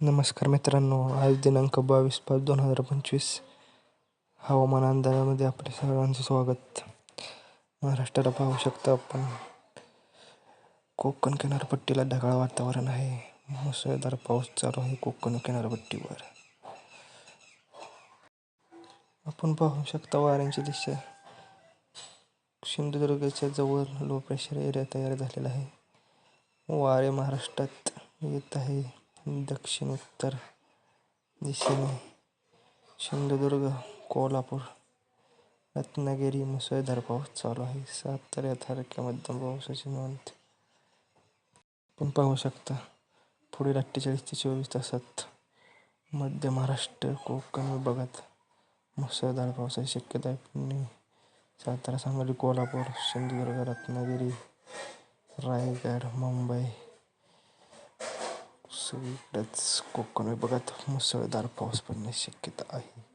नमस्कार मित्रांनो, आज दिनांक 22/5/2025. हवामान अंदाजामध्ये आपले सर्वांचे स्वागत. महाराष्ट्राला पाहू शकता आपण, कोकण किनारपट्टीला ढगाळ वातावरण आहे. मुसळधार पाऊस चालू आहे कोकण किनारपट्टीवर. आपण पाहू शकता वाऱ्यांची दिशा. सिंधुदुर्गच्या जवळ लो प्रेशर एरिया तयार झालेला आहे. वारे महाराष्ट्रात येत आहे दक्षिण उत्तर दिशेने. सिंधुदुर्ग, कोल्हापूर, रत्नागिरी मुसळधार पाऊस चालू आहे. साताऱ्यात हलक्या मध्यम पावसाची नोंद. आपण पाहू शकता पुढील 48 ते 24 तासात मध्य महाराष्ट्र, कोकण विभागात मुसळधार पावसाची शक्यता आहे. पुणे, सातारा, सांगली, कोल्हापूर, सिंधुदुर्ग, रत्नागिरी, रायगड, मुंबई सगळीकडेच कोकण विभागात मुसळधार पाऊस पडण्याची शक्यता आहे.